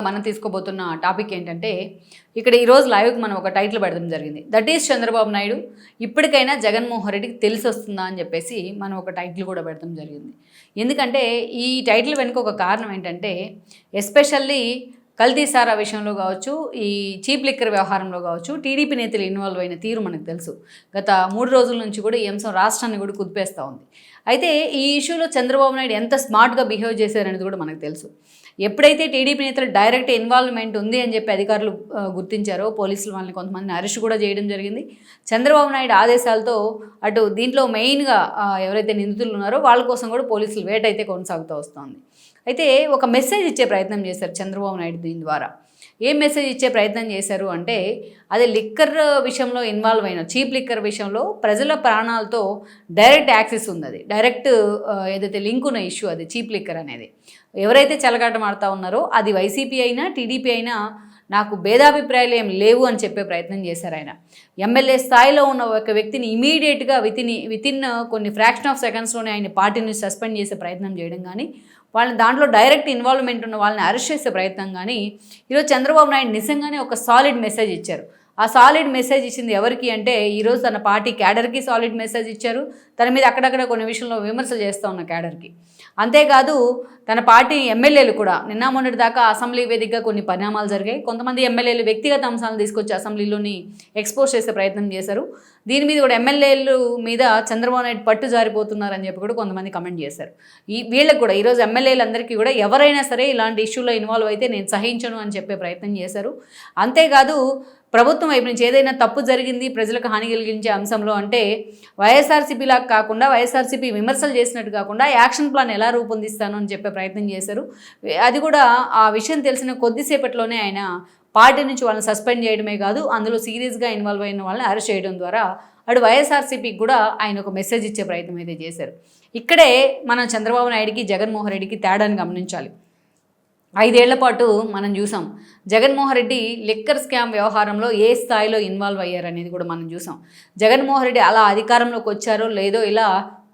మనం తీసుకోబోతున్న టాపిక్ ఏంటంటే ఇక్కడ ఈరోజు లైవ్కి మనం ఒక టైటిల్ పెడడం జరిగింది. దట్ ఈస్ చంద్రబాబు నాయుడు ఇప్పటికైనా జగన్మోహన్ రెడ్డికి తెలిసి వస్తుందా అని చెప్పేసి మనం ఒక టైటిల్ కూడా పెడడం జరిగింది. ఎందుకంటే ఈ టైటిల్ వెనుక ఒక కారణం ఏంటంటే ఎస్పెషల్లీ కల్తీ సారా విషయంలో కావచ్చు, ఈ చీప్ లిక్కర్ వ్యవహారంలో కావచ్చు, టీడీపీ నేతలు ఇన్వాల్వ్ అయిన తీరు మనకు తెలుసు. గత 3 రోజుల నుంచి కూడా ఈ అంశం రాష్ట్రాన్ని కూడా కుదిపేస్తూ ఉంది. అయితే ఈ ఇష్యూలో చంద్రబాబు నాయుడు ఎంత స్మార్ట్గా బిహేవ్ చేశారనేది కూడా మనకు తెలుసు. ఎప్పుడైతే టీడీపీ నేతలు డైరెక్ట్ ఇన్వాల్వ్మెంట్ ఉంది అని చెప్పి అధికారులు గుర్తించారో పోలీసులు వాళ్ళని కొంతమందిని అరెస్ట్ కూడా చేయడం జరిగింది. చంద్రబాబు నాయుడు ఆదేశాలతో అటు దీంట్లో మెయిన్గా ఎవరైతే నిందితులు ఉన్నారో వాళ్ళ కోసం కూడా పోలీసులు వేట అయితే కొనసాగుతూ వస్తుంది. అయితే ఒక మెసేజ్ ఇచ్చే ప్రయత్నం చేశారు చంద్రబాబు నాయుడు దీని ద్వారా. ఏం మెసేజ్ ఇచ్చే ప్రయత్నం చేశారు అంటే అదే లిక్కర్ విషయంలో ఇన్వాల్వ్ అయిన చీప్ లిక్కర్ విషయంలో ప్రజల ప్రాణాలతో డైరెక్ట్ యాక్సెస్ ఉంది. అది డైరెక్ట్ ఏదైతే లింక్ ఉన్న ఇష్యూ అది చీప్ లిక్కర్ అనేది. ఎవరైతే చెలగాటం ఆడుతూ ఉన్నారో అది వైసీపీ అయినా టీడీపీ అయినా నాకు భేదాభిప్రాయాలు ఏం లేవు అని చెప్పే ప్రయత్నం చేశారు ఆయన. ఎమ్మెల్యే స్థాయిలో ఉన్న ఒక వ్యక్తిని ఇమీడియట్గా వితిన్ కొన్ని ఫ్రాక్షన్ ఆఫ్ సెకండ్స్లోనే ఆయన పార్టీని సస్పెండ్ చేసే ప్రయత్నం చేయడం కానీ, వాళ్ళని దాంట్లో డైరెక్ట్ ఇన్వాల్వ్మెంట్ ఉన్న వాళ్ళని అరెస్ట్ చేసే ప్రయత్నం కానీ ఈరోజు చంద్రబాబు నాయుడు నిజంగానే ఒక సాలిడ్ మెసేజ్ ఇచ్చారు. ఆ సాలిడ్ మెసేజ్ ఇచ్చింది ఎవరికి అంటే ఈరోజు తన పార్టీ క్యాడర్కి సాలిడ్ మెసేజ్ ఇచ్చారు. తన మీద అక్కడక్కడ కొన్ని విషయంలో విమర్శలు చేస్తూ ఉన్న క్యాడర్కి. అంతేకాదు తన పార్టీ ఎమ్మెల్యేలు కూడా నిన్న మొన్నటి దాకా అసెంబ్లీ వేదికగా కొన్ని పరిణామాలు జరిగాయి. కొంతమంది ఎమ్మెల్యేలు వ్యక్తిగత అంశాలను తీసుకొచ్చి అసెంబ్లీలోని ఎక్స్పోజ్ చేసే ప్రయత్నం చేశారు. దీని మీద కూడా ఎమ్మెల్యేలు మీద చంద్రబాబు నాయుడు పట్టు జారిపోతున్నారని చెప్పి కూడా కొంతమంది కమెంట్ చేశారు. వీళ్ళకి కూడా ఈరోజు ఎమ్మెల్యేలందరికీ కూడా ఎవరైనా సరే ఇలాంటి ఇష్యూలో ఇన్వాల్వ్ అయితే నేను సహించను అని చెప్పే ప్రయత్నం చేశారు. అంతేకాదు ప్రభుత్వం వైపు నుంచి ఏదైనా తప్పు జరిగింది ప్రజలకు హాని కలిగించే అంశంలో అంటే వైఎస్ఆర్సీపీలాగా కాకుండా వైఎస్ఆర్సీపీ విమర్శలు చేసినట్టు కాకుండా యాక్షన్ ప్లాన్ ఎలా రూపొందిస్తాను అని చెప్పే ప్రయత్నం చేశారు. అది కూడా ఆ విషయం తెలిసిన కొద్దిసేపట్లోనే ఆయన పార్టీ నుంచి వాళ్ళని సస్పెండ్ చేయడమే కాదు, అందులో సీరియస్గా ఇన్వాల్వ్ అయిన వాళ్ళని అరెస్ట్ చేయడం ద్వారా అటు వైఎస్ఆర్సీపీకి కూడా ఆయన ఒక మెసేజ్ ఇచ్చే ప్రయత్నం అయితే చేశారు. ఇక్కడే మనం చంద్రబాబు నాయుడికి జగన్మోహన్ రెడ్డికి తేడాని గమనించాలి. 5 ఏళ్ల పాటు మనం చూసాం జగన్మోహన్ రెడ్డి లిక్కర్ స్కామ్ వ్యవహారంలో ఏ స్థాయిలో ఇన్వాల్వ్ అయ్యారనేది కూడా మనం చూసాం. జగన్మోహన్ రెడ్డి అలా అధికారంలోకి వచ్చారో లేదో ఇలా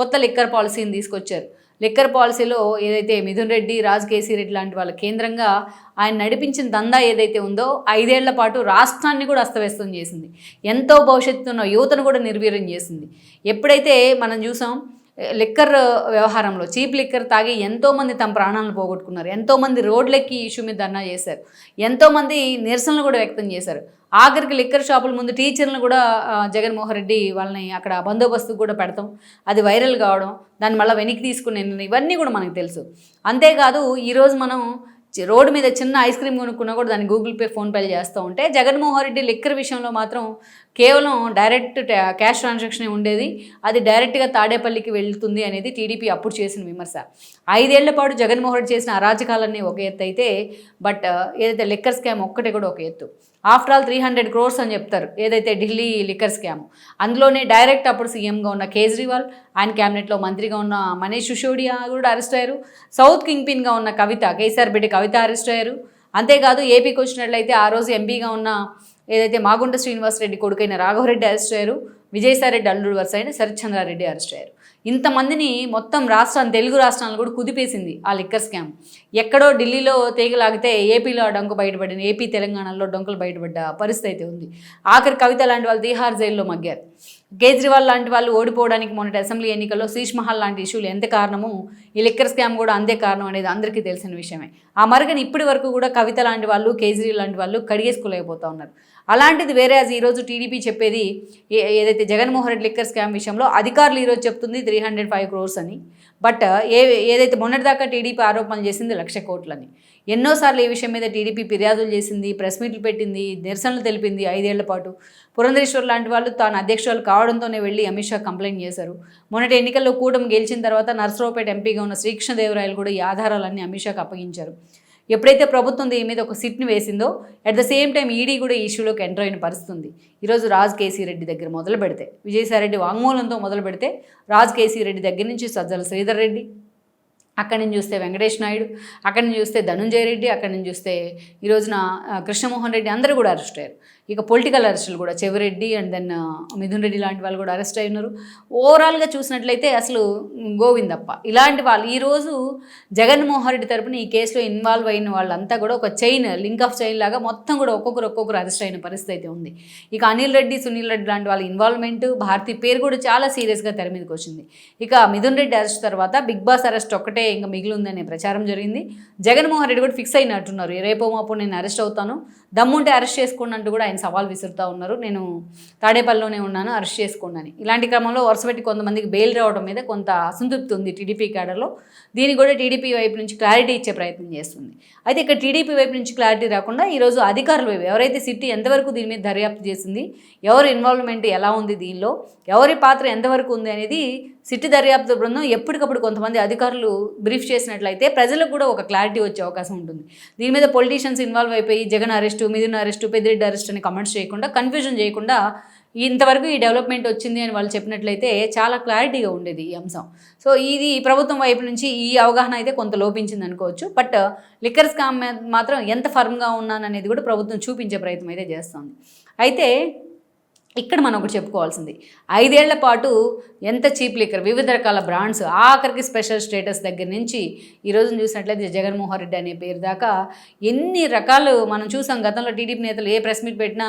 కొత్త లిక్కర్ పాలసీని తీసుకొచ్చారు. లిక్కర్ పాలసీలో ఏదైతే మిథున్ రెడ్డి, రాజ్ కేసీ రెడ్డి లాంటి వాళ్ళ కేంద్రంగా ఆయన నడిపించిన దందా ఏదైతే ఉందో 5 ఏళ్ల పాటు రాష్ట్రాన్ని కూడా అస్తవ్యస్తం చేసింది. ఎంతో భవిష్యత్తున్న యువతను కూడా నిర్వీర్యం చేసింది. ఎప్పుడైతే మనం చూసాం లిక్కర్ వ్యవహారంలో చీప్ లిక్కర్ తాగి ఎంతోమంది తమ ప్రాణాలను పోగొట్టుకున్నారు. ఎంతోమంది రోడ్లెక్కి ఇష్యూ మీద ధర్నా చేశారు. ఎంతోమంది నిరసనలు కూడా వ్యక్తం చేశారు. ఆఖరికి లిక్కర్ షాపుల ముందు టీచర్లను కూడా జగన్మోహన్ రెడ్డి వాళ్ళని అక్కడ బందోబస్తు కూడా పెడతాం, అది వైరల్ కావడం, దాన్ని మళ్ళీ వెనక్కి తీసుకునే ఇవన్నీ కూడా మనకు తెలుసు. అంతేకాదు ఈరోజు మనం రోడ్డు మీద చిన్న ఐస్ క్రీమ్ కొనుక్కున్నా కూడా దాన్ని గూగుల్ పే, ఫోన్పేలు చేస్తూ ఉంటే జగన్మోహన్ రెడ్డి లిక్కర్ విషయంలో మాత్రం కేవలం డైరెక్ట్ క్యాష్ ట్రాన్సాక్షనే ఉండేది. అది డైరెక్ట్గా తాడేపల్లికి వెళ్తుంది అనేది టీడీపీ అప్పుడు చేసిన విమర్శ. 5 ఏళ్ల పాటు జగన్మోహన్ రెడ్డి చేసిన అరాచకాలన్నీ ఒక ఎత్తు అయితే బట్ ఏదైతే లిక్కర్ స్కామ్ ఒక్కటే కూడా ఒక ఎత్తు. ఆఫ్టర్ ఆల్ 300 crores అని చెప్తారు ఏదైతే ఢిల్లీ లిక్కర్ స్కామ్. అందులోనే డైరెక్ట్ అప్పుడు సీఎంగా ఉన్న కేజ్రీవాల్, ఆయన క్యాబినెట్లో మంత్రిగా ఉన్న మనీష్ సిసోడియా కూడా అరెస్ట్ అయ్యారు. సౌత్ కింగ్ పిన్గా ఉన్న కవిత, కేసీఆర్ బిడ్డ కవిత అరెస్ట్ అయ్యారు. అంతేకాదు ఏపీకి వచ్చినట్లయితే ఆ రోజు ఎంపీగా ఉన్న ఏదైతే మాగుంట శ్రీనివాసరెడ్డి కొడుకైన రాఘవరెడ్డి అరెస్ట్ అయ్యారు. విజయసాయిరెడ్డి అల్లుడు వరుస అయిన శరత్చంద్రారెడ్డి అరెస్ట్ అయ్యారు. ఇంతమందిని మొత్తం రాష్ట్రాన్ని, తెలుగు రాష్ట్రాలను కూడా కుదిపేసింది ఆ లిక్కర్ స్కామ్. ఎక్కడో ఢిల్లీలో తీగలాగితే ఏపీలో డొంక బయటపడిన, ఏపీ తెలంగాణలో డొంకలు బయటపడ్డ పరిస్థితి అయితే ఉంది. ఆఖరి కవిత లాంటి వాళ్ళు తీహార్ జైల్లో మగ్గారు. కేజ్రీవాల్ లాంటి వాళ్ళు ఓడిపోవడానికి మొన్నటి అసెంబ్లీ ఎన్నికల్లో శీష్ మహల్ లాంటి ఇష్యూలు ఎంత కారణమో ఈ లిక్కర్ స్కామ్ కూడా అంతే కారణం అనేది అందరికీ తెలిసిన విషయమే. ఆ మరగని ఇప్పటి వరకు కూడా కవిత లాంటి వాళ్ళు, కేజ్రీవాల్ లాంటి వాళ్ళు కడిగేసుకోలేకపోతూ ఉన్నారు. అలాంటిది వేరే ఈరోజు టీడీపీ చెప్పేది ఏదైతే జగన్మోహన్ రెడ్డి లిక్కర్ స్కామ్ విషయంలో అధికారులు ఈరోజు చెప్తుంది 305 crores అని. బట్ ఏదైతే మొన్నటిదాకా టీడీపీ ఆరోపణలు చేసింది 1,00,000 కోట్లని. ఎన్నోసార్లు ఈ విషయం మీద టీడీపీ ఫిర్యాదులు చేసింది, ప్రెస్ మీట్లు పెట్టింది, నిరసనలు తెలిపింది 5 ఏళ్ల పాటు. పురంధరేశ్వర్ లాంటి వాళ్ళు తాను అధ్యక్షురాలు కావడంతోనే వెళ్ళి అమిత్ షా కంప్లైంట్ చేశారు. మొన్నటి ఎన్నికల్లో కూటమి గెలిచిన తర్వాత నర్సరావుపేట ఎంపీగా ఉన్న శ్రీకృష్ణదేవరాయలు కూడా ఈ ఆధారాలన్నీ అమిత్ షాకు అప్పగించారు. ఎప్పుడైతే ప్రభుత్వం దీని మీద ఒక సిట్ని వేసిందో at the same time ED కూడా ఈ ఇష్యూలోకి ఎంటర్ అయిన పరిస్థితి ఉంది. ఈరోజు రాజ్ కేసీ రెడ్డి దగ్గర మొదలు పెడితే, విజయసాయిరెడ్డి వాంగ్మూలంతో మొదలు పెడితే రాజ్ కేసీ రెడ్డి దగ్గర నుంచి సజ్జల శ్రీధర్ రెడ్డి, అక్కడి నుంచి చూస్తే వెంకటేష్ నాయుడు, అక్కడి నుంచి చూస్తే ధనుంజయ రెడ్డి, అక్కడి నుంచి చూస్తే ఈ రోజున కృష్ణమోహన్ రెడ్డి అందరూ కూడా అరెస్ట్ అయ్యారు. ఇక పొలిటికల్ అరెస్టులు కూడా చెవిరెడ్డి అండ్ దెన్ మిథున్ రెడ్డి లాంటి వాళ్ళు కూడా అరెస్ట్ అయినారు. ఓవరాల్గా చూసినట్లయితే అసలు గోవిందప్ప ఇలాంటి వాళ్ళు ఈరోజు జగన్మోహన్ రెడ్డి తరపున ఈ కేసులో ఇన్వాల్వ్ అయిన వాళ్ళంతా కూడా ఒక చైన్, లింక్ ఆఫ్ చైన్ లాగా మొత్తం కూడా ఒక్కొక్కరు అరెస్ట్ అయిన పరిస్థితి అయితే ఉంది. ఇక అనిల్ రెడ్డి, సునీల్ రెడ్డి లాంటి వాళ్ళ ఇన్వాల్వ్మెంట్, భారతి పేరు కూడా చాలా సీరియస్గా తెర మీదకి వచ్చింది. ఇక మిథున్ రెడ్డి అరెస్ట్ తర్వాత బిగ్ బాస్ అరెస్ట్ ఒక్కటే ఇంకా మిగిలి ఉందనే ప్రచారం జరిగింది. జగన్మోహన్ రెడ్డి కూడా ఫిక్స్ అయినట్టున్నారు, రేపో మాపో నేను అరెస్ట్ అవుతాను, దమ్ముంటే అరెస్ట్ చేసుకోండి అంటూ కూడా ఆయన సవాల్ విసురుతూ ఉన్నారు. నేను తాడేపల్లిలోనే ఉన్నాను, అరెస్ట్ చేసుకోండి అని. ఇలాంటి క్రమంలో వరుసపెట్టి కొంతమందికి బెయిల్ రావడం మీద కొంత అసంతృప్తి ఉంది టీడీపీ క్యాడర్లో. దీన్ని కూడా టీడీపీ వైపు నుంచి క్లారిటీ ఇచ్చే ప్రయత్నం చేస్తుంది. అయితే ఇక్కడ టీడీపీ వైపు నుంచి క్లారిటీ రాకుండా ఈరోజు అధికారుల వైపు ఎవరైతే సిట్టి ఎంతవరకు దీని మీద దర్యాప్తు చేసింది, ఎవరి ఇన్వాల్వ్మెంట్ ఎలా ఉంది, దీనిలో ఎవరి పాత్ర ఎంతవరకు ఉంది అనేది సిట్టి దర్యాప్తు బృందం ఎప్పటికప్పుడు కొంతమంది అధికారులు బ్రీఫ్ చేసినట్లయితే ప్రజలకు కూడా ఒక క్లారిటీ వచ్చే అవకాశం ఉంటుంది. దీని మీద పొలిటీషియన్స్ ఇన్వాల్వ్ అయిపోయి Jagan arrest, Mithun arrest, Peddireddy arrest అని కమెంట్స్ చేయకుండా, కన్ఫ్యూజన్ చేయకుండా ఇంతవరకు ఈ డెవలప్మెంట్ వచ్చింది అని వాళ్ళు చెప్పినట్లయితే చాలా క్లారిటీగా ఉండేది ఈ అంశం. సో ఇది ప్రభుత్వం వైపు నుంచి ఈ అవగాహన అయితే కొంత లోపించింది అనుకోవచ్చు. బట్ లిక్కర్ స్కామ్ మాత్రం ఎంత ఫర్మ్గా ఉన్నాననేది కూడా ప్రభుత్వం చూపించే ప్రయత్నం అయితే చేస్తుంది. అయితే ఇక్కడ మనం ఒకటి చెప్పుకోవాల్సింది, 5 ఏళ్ల పాటు ఎంత చీప్ లిక్కర్, వివిధ రకాల బ్రాండ్స్, ఆఖరికి స్పెషల్ స్టేటస్ దగ్గర నుంచి ఈరోజు చూసినట్లయితే జగన్మోహన్ రెడ్డి అనే పేరు దాకా ఎన్ని రకాలు మనం చూసాం. గతంలో టీడీపీ నేతలు ఏ ప్రెస్ మీట్ పెట్టినా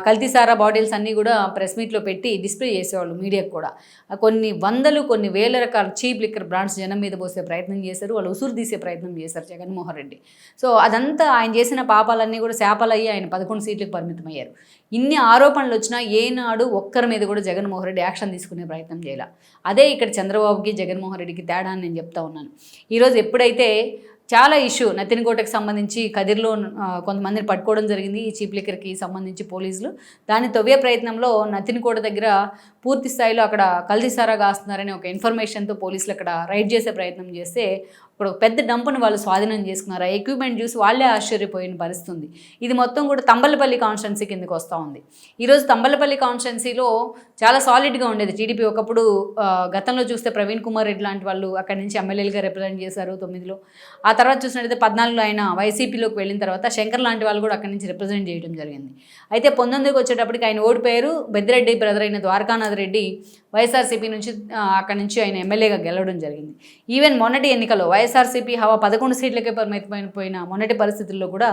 కల్తీ సారా బాటిల్స్ అన్నీ కూడా ప్రెస్ మీట్లో పెట్టి డిస్ప్లే చేసేవాళ్ళు, మీడియాకు కూడా. కొన్ని వందలు, కొన్ని వేల రకాల చీప్ లిక్కర్ బ్రాండ్స్ జనం మీద పోసే ప్రయత్నం చేశారు, వాళ్ళు ఉసురు తీసే ప్రయత్నం చేశారు జగన్మోహన్ రెడ్డి. సో అదంతా ఆయన చేసిన పాపాలన్నీ కూడా శాపాలయ్యి ఆయన 11 సీట్లకు పరిమితమయ్యారు. ఇన్ని ఆరోపణలు వచ్చినా ఏనాడు ఒక్కరి మీద కూడా జగన్మోహన్ రెడ్డి యాక్షన్ తీసుకునే ప్రయత్నం చేయాల. అదే ఇక్కడ చంద్రబాబుకి జగన్మోహన్ రెడ్డికి తేడా అని నేను చెప్తా ఉన్నాను. ఈరోజు ఎప్పుడైతే చాలా ఇష్యూ నతిన్కోటకి సంబంధించి కదిర్లో కొంతమందిని పట్టుకోవడం జరిగింది, ఈ చీప్ లిక్కర్కి సంబంధించి పోలీసులు దాన్ని తవ్వే ప్రయత్నంలో నతిన్కోట దగ్గర పూర్తి స్థాయిలో అక్కడ కల్తీ సారా కాస్తున్నారని ఒక ఇన్ఫర్మేషన్తో పోలీసులు అక్కడ రైడ్ చేసే ప్రయత్నం చేస్తే ఇప్పుడు ఒక పెద్ద డంపుని వాళ్ళు స్వాధీనం చేసుకున్నారు. ఆ ఎక్విప్మెంట్ చూసి వాళ్ళే ఆశ్చర్యపోయిన పరిస్థితి ఉంది. ఇది మొత్తం కూడా తంబలపల్లి కాన్స్టిట్యున్సీ కిందకి వస్తూ ఉంది. ఈరోజు తంబలపల్లి కాన్స్టిట్యున్సీలో చాలా సాలిడ్గా ఉండేది టీడీపీ. ఒకప్పుడు గతంలో చూస్తే ప్రవీణ్ కుమార్ రెడ్డి లాంటి వాళ్ళు అక్కడి నుంచి ఎమ్మెల్యేలుగా రిప్రజెంట్ చేశారు 9లో. ఆ తర్వాత చూసినట్టయితే 14లో ఆయన వైసీపీలోకి వెళ్ళిన తర్వాత శంకర్ లాంటి వాళ్ళు కూడా అక్కడి నుంచి రిప్రజెంట్ చేయడం జరిగింది. అయితే 19కి వచ్చేటప్పటికి ఆయన ఓడిపోయారు. బెద్దిరెడ్డి బ్రదర్ అయిన ద్వారకానాథ్ రెడ్డి వైఎస్ఆర్సీపీ నుంచి అక్కడి నుంచి ఆయన ఎమ్మెల్యేగా గెలవడం జరిగింది. ఈవెన్ మొన్నటి ఎన్నికల్లో వైఎస్ఆర్సీపీ హవా 11 సీట్లకే పరిమితమైపోయిన మొన్నటి పరిస్థితుల్లో కూడా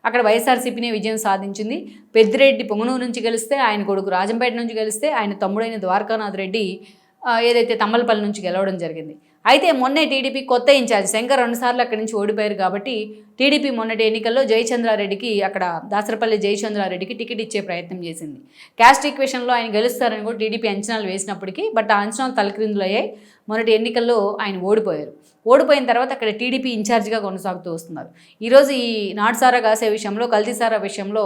అక్కడ వైఎస్ఆర్సీపీనే విజయం సాధించింది. పెద్దిరెడ్డి పొంగనూరు నుంచి గెలిస్తే, ఆయన కొడుకు రాజంపేట నుంచి గెలిస్తే, ఆయన తమ్ముడైన ద్వారకానాథ్ రెడ్డి ఏదైతే తమ్మలపల్లి నుంచి గెలవడం జరిగింది. అయితే మొన్నే టీడీపీ కొత్త ఇన్ఛార్జ్ శంకర్ 2 సార్లు అక్కడి నుంచి ఓడిపోయారు కాబట్టి టీడీపీ మొన్నటి ఎన్నికల్లో జయచంద్రారెడ్డికి, అక్కడ దాసరపల్లి జయచంద్రారెడ్డికి టికెట్ ఇచ్చే ప్రయత్నం చేసింది. క్యాస్ట్ ఈక్వేషన్లో ఆయన గెలుస్తారని కూడా టీడీపీ అంచనాలు వేసినప్పటికీ బట్ ఆ అంచనాలు తలక్రిందులయ్యాయి. మొన్నటి ఎన్నికల్లో ఆయన ఓడిపోయారు. ఓడిపోయిన తర్వాత అక్కడ టీడీపీ ఇన్ఛార్జిగా కొనసాగుతూ వస్తున్నారు. ఈరోజు ఈ నాటుసారా కాసే విషయంలో, కల్తీసారా విషయంలో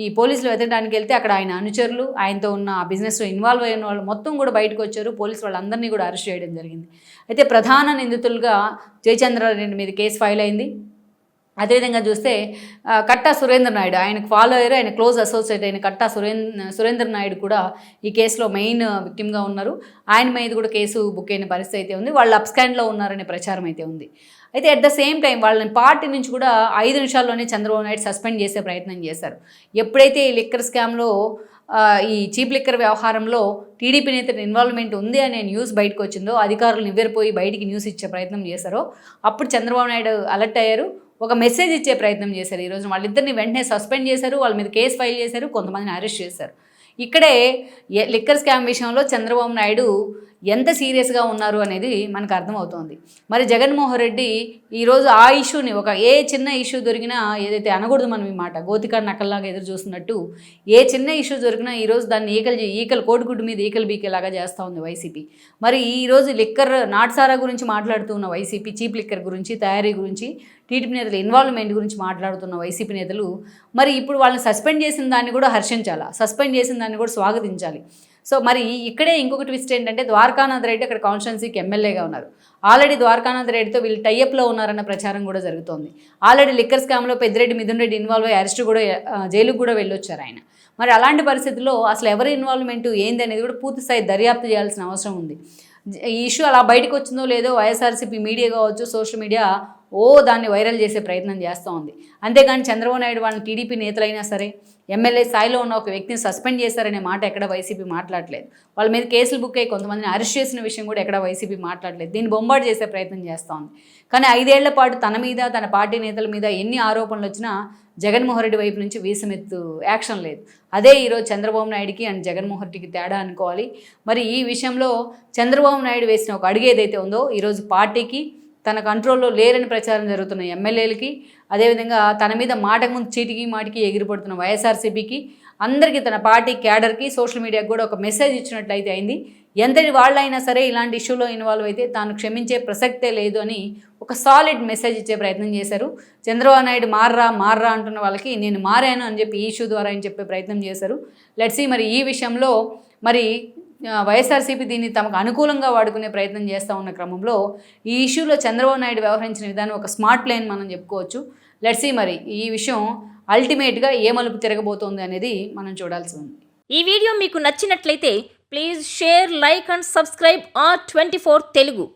ఈ పోలీసులు వెతకడానికి వెళ్తే అక్కడ ఆయన అనుచరులు, ఆయనతో ఉన్న బిజినెస్లో ఇన్వాల్వ్ అయిన వాళ్ళు మొత్తం కూడా బయటకు వచ్చారు. పోలీసు వాళ్ళందరినీ కూడా అరెస్ట్ చేయడం జరిగింది. అయితే ప్రధాన నిందితులుగా జయచంద్రారెడ్డి మీద కేసు ఫైల్ అయింది. అదేవిధంగా చూస్తే కట్టా సురేంద్ర నాయుడు, ఆయనకు ఫాలోయర్, ఆయన క్లోజ్ అసోసియేట్ అయిన కట్టా సురేంద్ర నాయుడు కూడా ఈ కేసులో మెయిన్ విక్టిమ్గా ఉన్నారు. ఆయన మీద కూడా కేసు బుక్ అయిన పరిస్థితి అయితే ఉంది. వాళ్ళు అప్స్కాండ్లో ఉన్నారనే ప్రచారం అయితే ఉంది. అయితే అట్ ద సేమ్ టైం వాళ్ళని పార్టీ నుంచి కూడా 5 నిమిషాల్లోనే చంద్రబాబు నాయుడు సస్పెండ్ చేసే ప్రయత్నం చేశారు. ఎప్పుడైతే ఈ లిక్కర్ స్కామ్లో, ఈ చీప్ లిక్కర్ వ్యవహారంలో టీడీపీ నేతల ఇన్వాల్వ్మెంట్ ఉంది అనే న్యూస్ బయటకు వచ్చిందో, అధికారులు నివ్వెరపోయి బయటికి న్యూస్ ఇచ్చే ప్రయత్నం చేశారో అప్పుడు చంద్రబాబు నాయుడు అలర్ట్ అయ్యారు. ఒక మెసేజ్ ఇచ్చే ప్రయత్నం చేశారు. ఈరోజు వాళ్ళిద్దరిని వెంటనే సస్పెండ్ చేశారు, వాళ్ళ మీద కేసు ఫైల్ చేశారు, కొంతమందిని అరెస్ట్ చేశారు. ఇక్కడే లిక్కర్ స్కామ్ విషయంలో చంద్రబాబు నాయుడు ఎంత సీరియస్గా ఉన్నారు అనేది మనకు అర్థమవుతోంది. మరి జగన్మోహన్ రెడ్డి ఈరోజు ఆ ఇష్యూని, ఒక ఏ చిన్న ఇష్యూ దొరికినా, ఏదైతే అనకూడదు మనం ఈ మాట, గోతికాడ నక్కల్లాగా ఎదురు చూస్తున్నట్టు ఏ చిన్న ఇష్యూ దొరికినా ఈరోజు దాన్ని ఈకలు కోడిగుడ్డు మీద ఈకలు బీకేలాగా చేస్తూ ఉంది వైసీపీ. మరి ఈరోజు లిక్కర్ నాటుసారా గురించి మాట్లాడుతూ ఉన్న వైసీపీ, చీప్ లిక్కర్ గురించి, తయారీ గురించి, టీడీపీ నేతల ఇన్వాల్వ్మెంట్ గురించి మాట్లాడుతున్న వైసీపీ నేతలు మరి ఇప్పుడు వాళ్ళని సస్పెండ్ చేసిన దాన్ని కూడా హర్షించాలా, సస్పెండ్ చేసిన దాన్ని కూడా స్వాగతించాలి. సో మరి ఇక్కడే ఇంకొక ట్విస్ట్ ఏంటంటే, ద్వారకానాథ్ రెడ్డి అక్కడ కాన్స్టిట్యున్సీకి ఎమ్మెల్యేగా ఉన్నారు. ఆల్రెడీ ద్వారకానాథ్ రెడ్డితో వీళ్ళు టైఅప్లో ఉన్నారన్న ప్రచారం కూడా జరుగుతోంది. ఆల్రెడీ లిక్కర్ స్కామ్లో పెద్దిరెడ్డి, మిథున్ రెడ్డి ఇన్వాల్వ్ అయ్యి అరెస్ట్ కూడా, జైలుకు కూడా వెళ్ళొచ్చారు ఆయన. మరి అలాంటి పరిస్థితుల్లో అసలు ఎవరి ఇన్వాల్వ్మెంట్ ఏంది అనేది కూడా పూర్తి స్థాయి దర్యాప్తు చేయాల్సిన అవసరం ఉంది. ఈ ఇష్యూ అలా బయటకు వచ్చిందో లేదో వైఎస్ఆర్సీపీ మీడియా కావచ్చు, సోషల్ మీడియా దాన్ని వైరల్ చేసే ప్రయత్నం చేస్తూ ఉంది. అంతేగాని చంద్రబాబు నాయుడు వాళ్ళని టీడీపీ నేతలైనా సరే ఎమ్మెల్యే స్థాయిలో ఉన్న ఒక వ్యక్తిని సస్పెండ్ చేశారనే మాట ఎక్కడ వైసీపీ మాట్లాడలేదు. వాళ్ళ మీద కేసులు బుక్ అయ్యి కొంతమందిని అరెస్ట్ చేసిన విషయం కూడా ఎక్కడ వైసీపీ మాట్లాడలేదు. దీన్ని బొంబాటు చేసే ప్రయత్నం చేస్తూ ఉంది. కానీ 5 ఏళ్ల పాటు తన మీద, తన పార్టీ నేతల మీద ఎన్ని ఆరోపణలు వచ్చినా జగన్మోహన్ రెడ్డి వైపు నుంచి వీసమెత్తు యాక్షన్ లేదు. అదే ఈరోజు చంద్రబాబు నాయుడికి అండ్ జగన్మోహన్ రెడ్డికి తేడా అనుకోవాలి. మరి ఈ విషయంలో చంద్రబాబు నాయుడు వేసిన ఒక అడుగు ఏదైతే ఉందో ఈరోజు పార్టీకి, తన కంట్రోల్లో లేరని ప్రచారం జరుగుతున్న ఎమ్మెల్యేలకి, అదేవిధంగా తన మీద మాటకు ముందు చీటికి మాటికి ఎగిరిపడుతున్న వైఎస్ఆర్సీపీకి, అందరికీ తన పార్టీ క్యాడర్కి, సోషల్ మీడియాకి కూడా ఒక మెసేజ్ ఇచ్చినట్లయితే అయింది. ఎంతటి వాళ్ళైనా సరే ఇలాంటి ఇష్యూలో ఇన్వాల్వ్ అయితే తాను క్షమించే ప్రసక్తే లేదు అని ఒక సాలిడ్ మెసేజ్ ఇచ్చే ప్రయత్నం చేశారు. చంద్రబాబు నాయుడు మార్రా అంటున్న వాళ్ళకి నేను మారాను అని చెప్పి ఈ ఇష్యూ ద్వారా ఆయన చెప్పే ప్రయత్నం చేశారు. లెట్స్ సీ మరి ఈ విషయంలో మరి వైఎస్ఆర్సీపీ దీన్ని తమకు అనుకూలంగా వాడుకునే ప్రయత్నం చేస్తూ ఉన్న క్రమంలో ఈ ఇష్యూలో చంద్రబాబు నాయుడు వ్యవహరించిన విధానం ఒక స్మార్ట్ ప్లాన్ మనం చెప్పుకోవచ్చు. లెట్స్ సీ మరి ఈ విషయం అల్టిమేట్గా ఏ మలుపు తిరగబోతోంది అనేది మనం చూడాల్సి ఉంది. ఈ వీడియో మీకు నచ్చినట్లయితే please share, like and subscribe R24 Telugu.